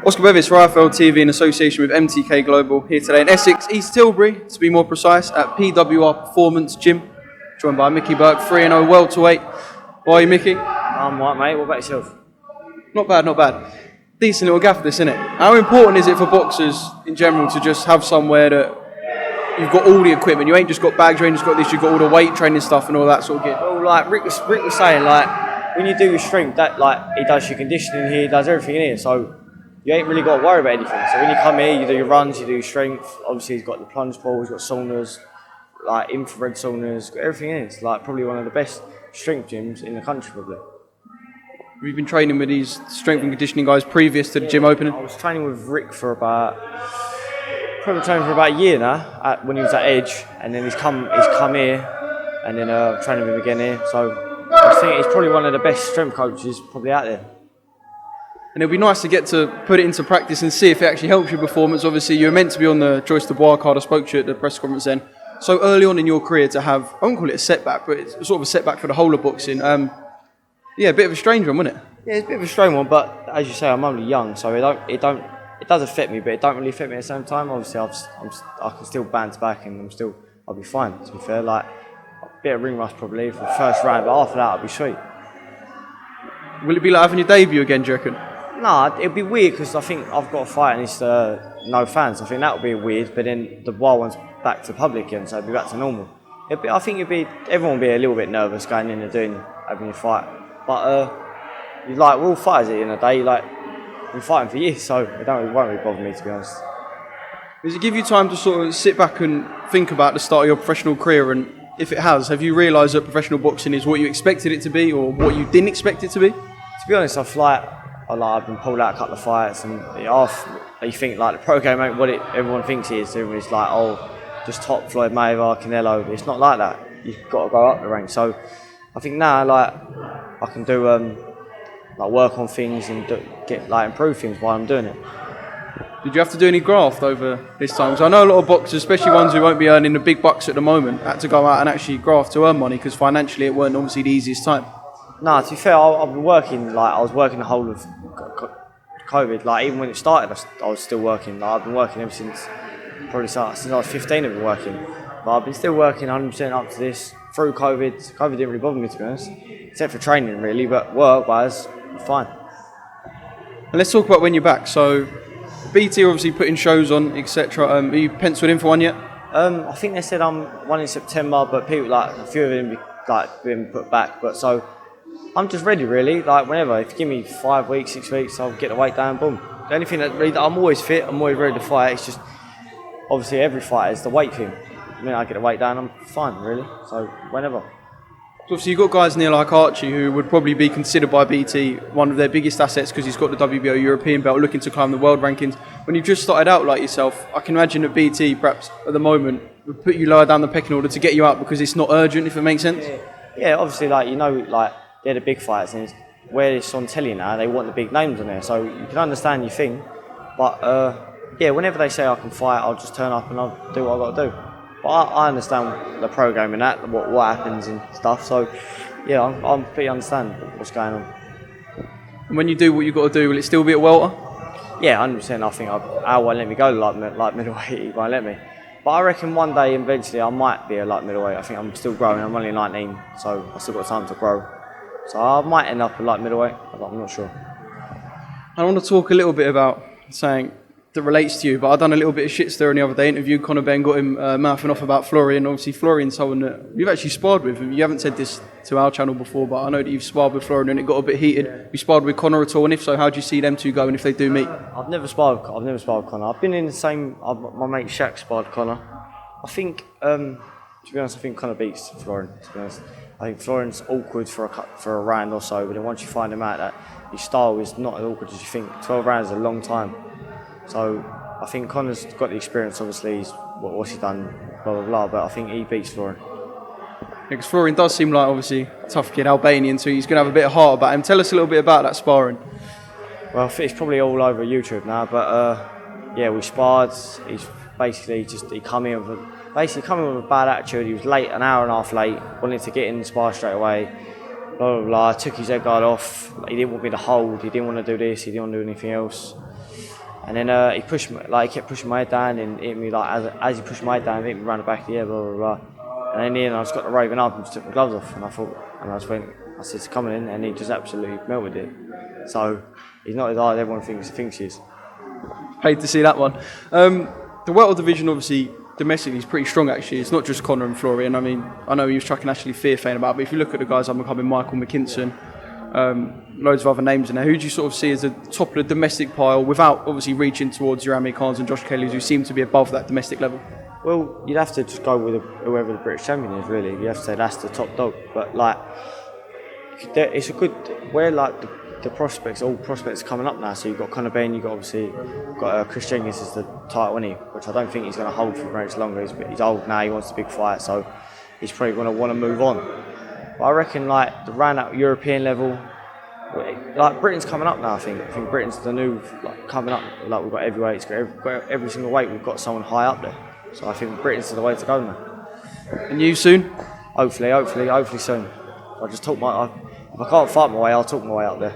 Oscar BEVIS for IFL TV in association with MTK Global here today in Essex, East Tilbury, to be more precise, at PWR Performance Gym, joined by Mickey Burke, 3-0 welterweight. How are you, Mickey? I'm right, mate. What about yourself? Not bad, not bad. Decent little gaff this, isn't it? How important is it for boxers in general to just have somewhere that you've got all the equipment? You ain't just got bags, you ain't just got this, you've got all the weight training stuff and all that sort of gear. Well, like Rick was saying, like when you do your strength, that like he does your conditioning here, he does everything in here, so you ain't really got to worry about anything. So when you come here, you do your runs, you do your strength. Obviously, he's got the plunge pool, he's got saunas, like infrared saunas, got everything in it. It's like probably one of the best strength gyms in the country, probably. We've been training with these strength and conditioning guys previous to the gym opening. I was training with Rick for about a year now, when he was at Edge, and then he's come here, and then training with him again here. So I think he's probably one of the best strength coaches probably out there. And it'll be nice to get to put it into practice and see if it actually helps your performance. Obviously, you were meant to be on the Joyce Dubois card. I spoke to you at the press conference then. So early on in your career to have, I won't call it a setback, but it's sort of a setback for the whole of boxing. Yeah, a bit of a strange one, wasn't it? Yeah, it's a bit of a strange one, but as you say, I'm only young, so it does affect me, but it don't really affect me at the same time. Obviously, I can still bounce back, and I'll be fine. To be fair, like a bit of ring rust probably for the first round, but after that, I'll be sweet. Will it be like having your debut again, do you reckon? No, it'll be weird because I think I've got a fight and it's no fans. I think that'll be weird, but then the wild one's back to public again, so it'll be back to normal. I think everyone will be a little bit nervous going in and having your fight. But we're all fighters at the end of the day. Been fighting for years, so it won't really bother me, to be honest. Does it give you time to sort of sit back and think about the start of your professional career? And if it has, have you realised that professional boxing is what you expected it to be, or what you didn't expect it to be? To be honest, I've been pulled out a couple of fights, and you think like the pro game ain't what everyone thinks it is. Everyone's like, oh, just top Floyd Mayweather, Canelo. It's not like that. You've got to go up the ranks. So I think now, I can do work on things and improve things while I'm doing it. Did you have to do any graft over this time? Because I know a lot of boxers, especially ones who won't be earning the big bucks at the moment, had to go out and actually graft to earn money because financially it weren't obviously the easiest time. No, to be fair, I've been working. I was working the whole of COVID. Even when it started, I was still working. I've been working ever since I was 15. I've been working, but I've been still working 100% up to this through COVID. COVID didn't really bother me, to be honest, except for training really. But work-wise, fine. And let's talk about when you're back. So, BT obviously putting shows on, etc. Are you penciled in for one yet? I think they said I'm one in September, but people a few of them been put back. But so. I'm just ready, really. Whenever, if you give me 5 weeks, 6 weeks, I'll get the weight down. Boom. The only thing I'm always fit. I'm always ready to fight. It's just obviously every fight is the weight thing. I get the weight down, I'm fine, really. So whenever. So obviously you've got guys near like Archie who would probably be considered by BT one of their biggest assets because he's got the WBO European belt, looking to climb the world rankings. When you've just started out like yourself, I can imagine that BT perhaps at the moment would put you lower down the pecking order to get you out because it's not urgent, if it makes sense. Yeah, obviously, they're the big fights, and where it's on telly now, they want the big names on there, so you can understand your thing. But whenever they say I can fight, I'll just turn up and I'll do what I've got to do. But I understand the program and that, what happens and stuff. So yeah, I'm pretty understand what's going on. And when you do what you've got to do, will it still be at welter? Yeah, 100%. I think Al won't let me go like middleweight. He won't let me. But I reckon one day eventually I might be a light middleweight. I think I'm still growing. I'm only 19, so I've still got time to grow. So I might end up a light middleweight, I'm not sure. I want to talk a little bit about something that relates to you, but I've done a little bit of shit stirring the other day. Interviewed Conor Ben, got him mouthing off about Florian. Obviously, Florian's someone that you've actually sparred with. You haven't said this to our channel before, but I know that you've sparred with Florian and it got a bit heated. Yeah. You sparred with Conor at all, and if so, how do you see them two going if they do meet? I've never sparred with Conor. I've been in the same. My mate Shaq sparred Conor. I think, to be honest, I think Conor beats Florian. To be honest. I think Florian's awkward for a round or so, but then once you find him out, that his style is not as awkward as you think. 12 rounds is a long time. So I think Conor's got the experience, obviously, what's he done, blah, blah, blah, but I think he beats Florian. Because Florian does seem like, obviously, a tough kid, Albanian, so he's going to have a bit of heart about him. Tell us a little bit about that sparring. Well, it's probably all over YouTube now, but we sparred. He's basically he come in with a bad attitude. He was late, an hour and a half late, wanted to get in the spar straight away. Blah, blah, blah. Took his head guard off. He didn't want me to hold. He didn't want to do this. He didn't want to do anything else. And then he pushed me, like he kept pushing my head down and hit me like as he pushed my head down, he hit me around the back of the head, blah blah blah. And then in the end, I just got the raving up and just took my gloves off, and I just went, I said it's coming in, and he just absolutely melted it. So he's not as hard as everyone thinks he is. Hate to see that one. The welter division, obviously, domestically is pretty strong actually. It's not just Conor and Florian. I mean, I know he was chucking Ashley Fearfane about, but if you look at the guys up and coming, Michael McKinson, loads of other names in there, who do you sort of see as the top of the domestic pile without obviously reaching towards your Amir Khans and Josh Kellys, who seem to be above that domestic level? Well, you'd have to just go with whoever the British champion is, really. You have to say that's the top dog. But like, it's a good where like the prospects, all prospects are coming up now. So you've got Conor Ben, you've got obviously Chris Jenkins as the title winner, which I don't think he's going to hold for very much longer. He's old now, he wants a big fight, so he's probably going to want to move on. But I reckon like the round at European level, like Britain's coming up now. I think Britain's the new coming up. Like we've got heavyweights, got every single weight. We've got someone high up there. So I think Britain's the way to go now. And you soon? Hopefully soon. I just talk if I can't fight my way, I'll talk my way up there.